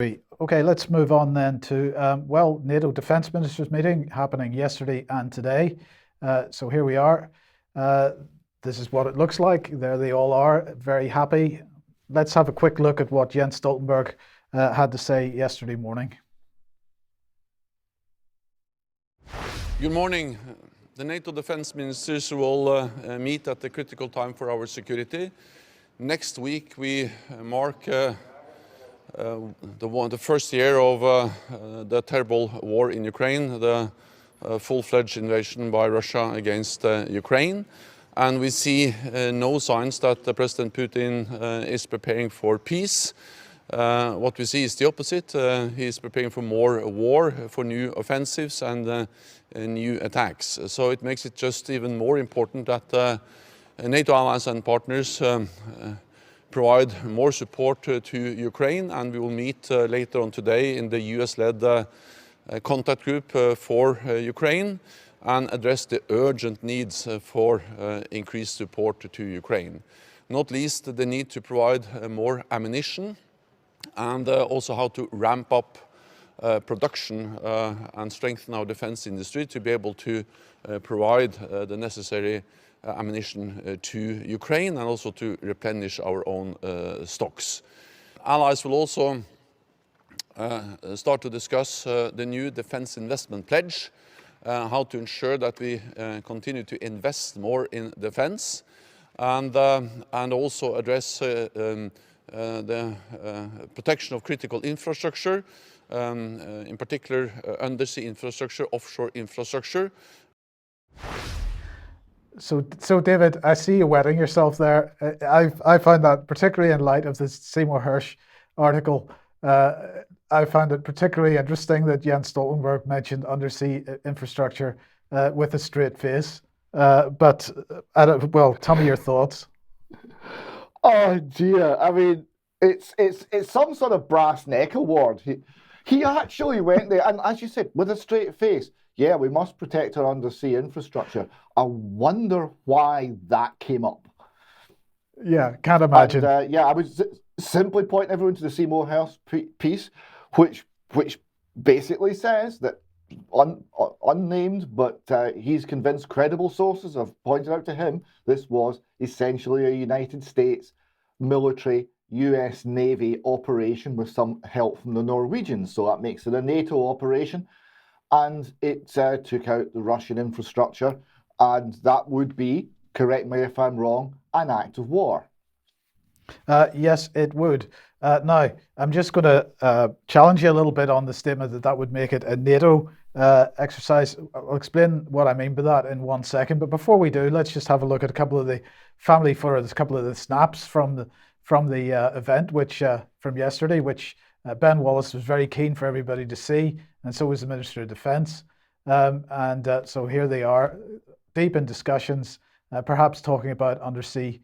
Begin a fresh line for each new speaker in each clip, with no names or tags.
Okay, let's move on then to, NATO Defence Ministers meeting happening yesterday and today. So here we are. This is what it looks like. There they all are, very happy. Let's have a quick look at what Jens Stoltenberg had to say yesterday morning.
Good morning. The NATO Defence Ministers will meet at a critical time for our security. Next week we mark the first year of the terrible war in Ukraine, the full-fledged invasion by Russia against Ukraine. And we see no signs that President Putin is preparing for peace. What we see is the opposite. He is preparing for more war, for new offensives and new attacks. So it makes it just even more important that NATO allies and partners provide more support to Ukraine, and we will meet later on today in the US-led contact group for Ukraine and address the urgent needs for increased support to Ukraine. Not least the need to provide more ammunition and also how to ramp up production and strengthen our defense industry to be able to provide the necessary ammunition to Ukraine and also to replenish our own stocks. Allies will also start to discuss the new defense investment pledge, how to ensure that we continue to invest more in defense and also address the protection of critical infrastructure, in particular undersea infrastructure, offshore infrastructure.
So David, I see you wetting yourself there. I find that particularly in light of this Seymour Hersh article, I found it particularly interesting that Jens Stoltenberg mentioned undersea infrastructure with a straight face. But tell me your thoughts.
Oh dear! I mean, it's some sort of brass neck award. He actually went there, and as you said, with a straight face. Yeah, we must protect our undersea infrastructure. I wonder why that came up.
Yeah, can't imagine.
And, I would simply point everyone to the Seymour Hersh piece, which basically says that, unnamed, but he's convinced credible sources have pointed out to him this was essentially a United States military, US Navy operation with some help from the Norwegians. So that makes it a NATO operation. And it took out the Russian infrastructure, and that would be, correct me if I'm wrong, an act of war.
Yes, it would. Now, I'm just going to challenge you a little bit on the statement that would make it a NATO exercise. I'll explain what I mean by that in 1 second. But before we do, let's just have a look at a couple of the family photos, a couple of the snaps from the event, which from yesterday, which Ben Wallace was very keen for everybody to see, and so was the Minister of Defence. So here they are, deep in discussions, perhaps talking about undersea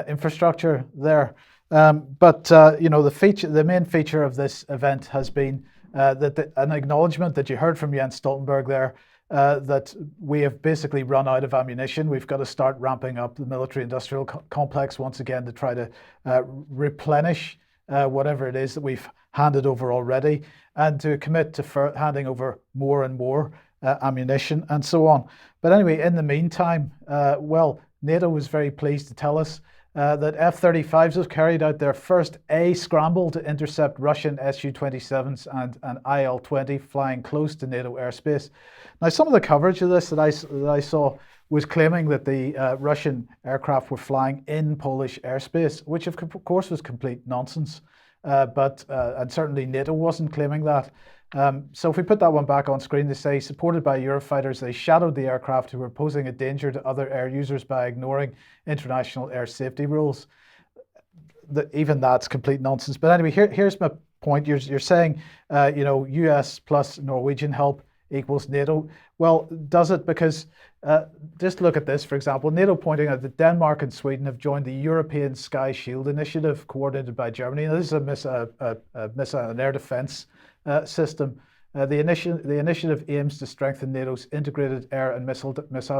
infrastructure there. The main feature of this event has been an acknowledgement that you heard from Jens Stoltenberg there, that we have basically run out of ammunition. We've got to start ramping up the military-industrial complex once again to try to replenish whatever it is that we've handed over already, and to commit to handing over more and more ammunition and so on. But anyway, in the meantime, NATO was very pleased to tell us that F-35s have carried out their first A-Scramble to intercept Russian SU-27s and an IL-20 flying close to NATO airspace. Now, some of the coverage of this that I saw was claiming that the Russian aircraft were flying in Polish airspace, which of course was complete nonsense. And certainly NATO wasn't claiming that. So if we put that one back on screen, they say, supported by Eurofighters, they shadowed the aircraft who were posing a danger to other air users by ignoring international air safety rules. Even that's complete nonsense. But anyway, here's my point. You're saying, US plus Norwegian help equals NATO. Well, does it? Because just look at this, for example, NATO pointing out that Denmark and Sweden have joined the European Sky Shield Initiative coordinated by Germany. Now, this is an air defense system. The initiative aims to strengthen NATO's integrated air and missile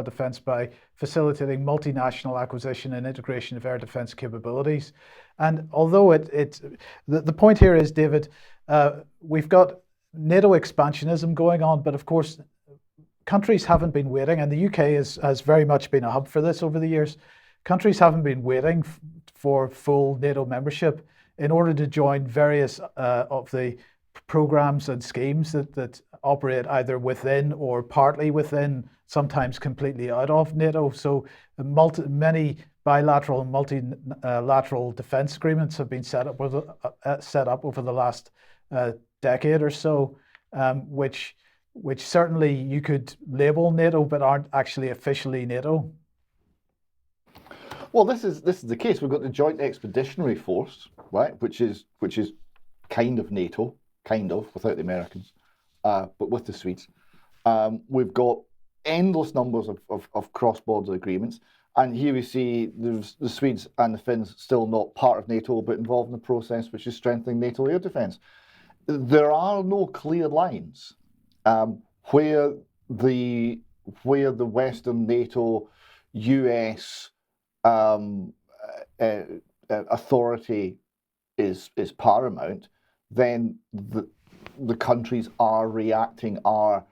defense by facilitating multinational acquisition and integration of air defense capabilities. And although the point here is, David, we've got NATO expansionism going on, but of course, countries haven't been waiting, and the UK has very much been a hub for this over the years. Countries haven't been waiting for full NATO membership in order to join various of the programs and schemes that operate either within or partly within, sometimes completely out of NATO. So many bilateral and multilateral defense agreements have been set up over the last decade or so, which certainly you could label NATO, but aren't actually officially NATO.
Well, this is the case. We've got the Joint Expeditionary Force, right, which is kind of NATO, without the Americans, but with the Swedes. We've got endless numbers of cross-border agreements, and here we see there's the Swedes and the Finns still not part of NATO, but involved in the process, which is strengthening NATO air defence. There are no clear lines where the Western NATO US authority is paramount. Then the countries are reacting, are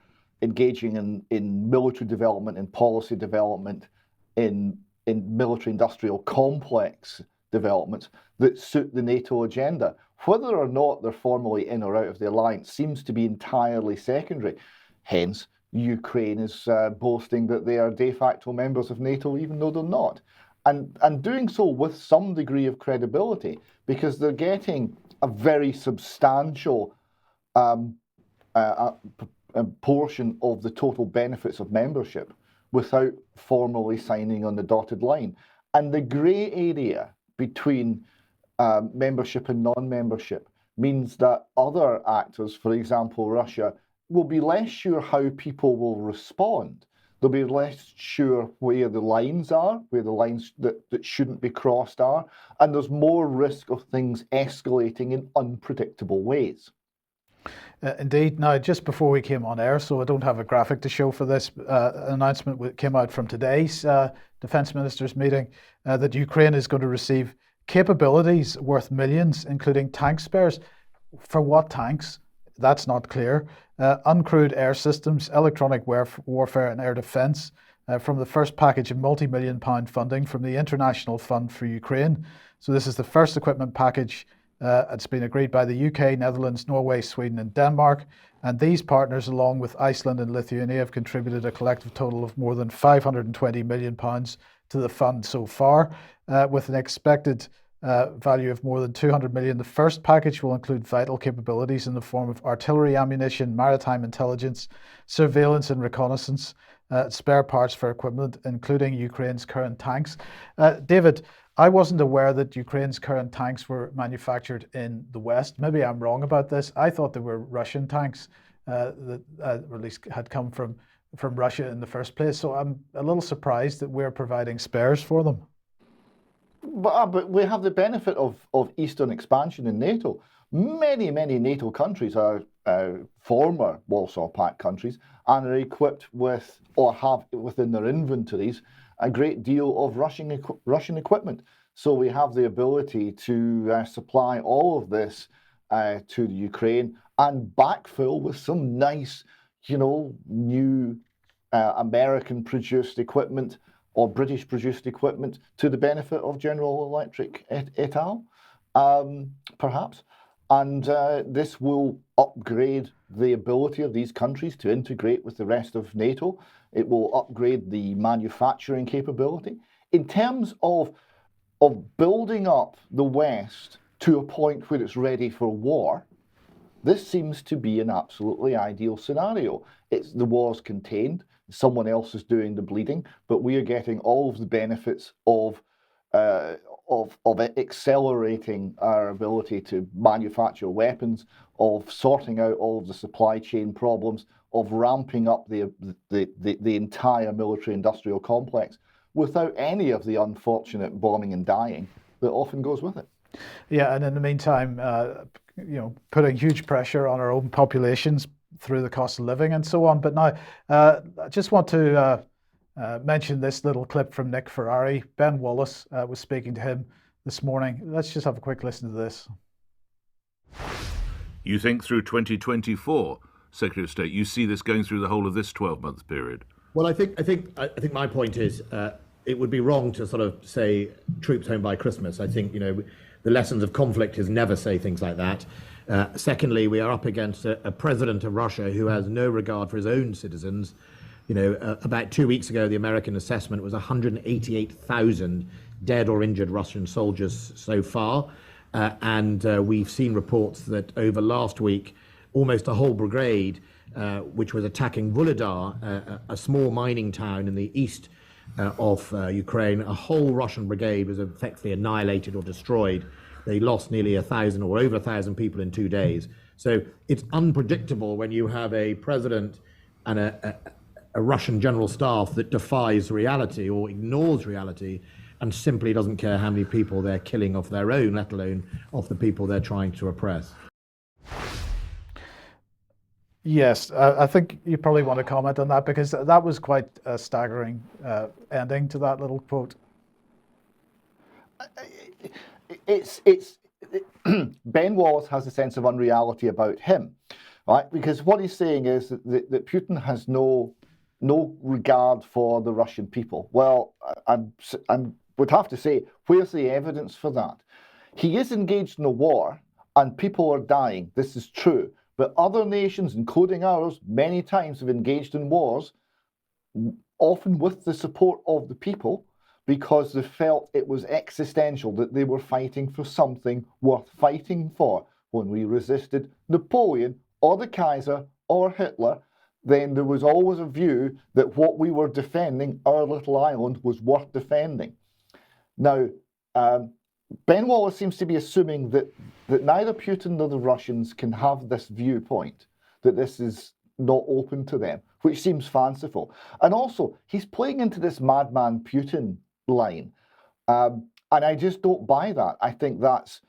engaging in military development, in policy development, in military industrial complex developments that suit the NATO agenda. Whether or not they're formally in or out of the alliance seems to be entirely secondary. Hence, Ukraine is boasting that they are de facto members of NATO, even though they're not. And doing so with some degree of credibility, because they're getting a very substantial portion of the total benefits of membership without formally signing on the dotted line. And the grey area between membership and non-membership means that other actors, for example Russia, will be less sure how people will respond. They'll be less sure where the lines are, where the lines that shouldn't be crossed are, and there's more risk of things escalating in unpredictable ways.
Indeed. Now, just before we came on air, so I don't have a graphic to show for this, an announcement came out from today's defense ministers meeting that Ukraine is going to receive capabilities worth millions, including tank spares. For what tanks? That's not clear. Uncrewed air systems, electronic warfare and air defense from the first package of multi-million-pound funding from the International Fund for Ukraine. So this is the first equipment package. It's been agreed by the UK, Netherlands, Norway, Sweden and Denmark. And these partners, along with Iceland and Lithuania, have contributed a collective total of more than £520 million to the fund so far, with an expected value of more than 200 million. The first package will include vital capabilities in the form of artillery ammunition, maritime intelligence, surveillance and reconnaissance, spare parts for equipment, including Ukraine's current tanks. David, I wasn't aware that Ukraine's current tanks were manufactured in the West. Maybe I'm wrong about this. I thought they were Russian tanks that at least had come from Russia in the first place. So I'm a little surprised that we're providing spares for them.
But we have the benefit of Eastern expansion in NATO. Many NATO countries are former Warsaw Pact countries and are equipped with, or have within their inventories, a great deal of Russian equipment. So we have the ability to supply all of this to the Ukraine and backfill with some nice, new American-produced equipment or British-produced equipment to the benefit of General Electric et al., perhaps. And this will upgrade the ability of these countries to integrate with the rest of NATO. It will upgrade the manufacturing capability. In terms of building up the West to a point where it's ready for war, this seems to be an absolutely ideal scenario. The war's contained, someone else is doing the bleeding, but we are getting all of the benefits of accelerating our ability to manufacture weapons, of sorting out all of the supply chain problems, of ramping up the entire military-industrial complex without any of the unfortunate bombing and dying that often goes with it.
Yeah, and in the meantime, putting huge pressure on our own populations through the cost of living and so on. But now, I just want to mention this little clip from Nick Ferrari. Ben Wallace was speaking to him this morning. Let's just have a quick listen to this.
You think through 2024, Secretary of State, you see this going through the whole of this 12-month period?
Well, I think my point is it would be wrong to sort of say troops home by Christmas. I think, the lessons of conflict is never say things like that. Secondly, we are up against a president of Russia who has no regard for his own citizens. About 2 weeks ago, the American assessment was 188,000 dead or injured Russian soldiers so far. And we've seen reports that over last week, almost a whole brigade, which was attacking Vuhledar, a small mining town in the east of Ukraine, a whole Russian brigade was effectively annihilated or destroyed. They lost nearly 1,000 or over 1,000 people in 2 days. So it's unpredictable when you have a president and a Russian general staff that defies reality or ignores reality and simply doesn't care how many people they're killing of their own, let alone of the people they're trying to oppress.
Yes, I think you probably want to comment on that, because that was quite a staggering ending to that little quote.
Ben Wallace has a sense of unreality about him, right? Because what he's saying is that Putin has no regard for the Russian people. Well, I would have to say, where's the evidence for that? He is engaged in a war and people are dying. This is true. But other nations, including ours, many times have engaged in wars, often with the support of the people, because they felt it was existential, that they were fighting for something worth fighting for. When we resisted Napoleon or the Kaiser or Hitler, then there was always a view that what we were defending, our little island, was worth defending. Now, Ben Wallace seems to be assuming that neither Putin nor the Russians can have this viewpoint, that this is not open to them, which seems fanciful. And also, he's playing into this madman Putin line. And I just don't buy that. I think that's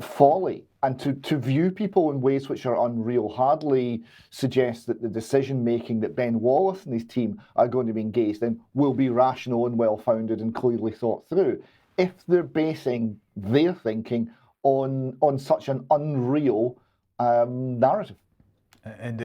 folly. And to view people in ways which are unreal hardly suggests that the decision-making that Ben Wallace and his team are going to be engaged in will be rational and well-founded and clearly thought through, if they're basing their thinking on such an unreal narrative.
Indeed.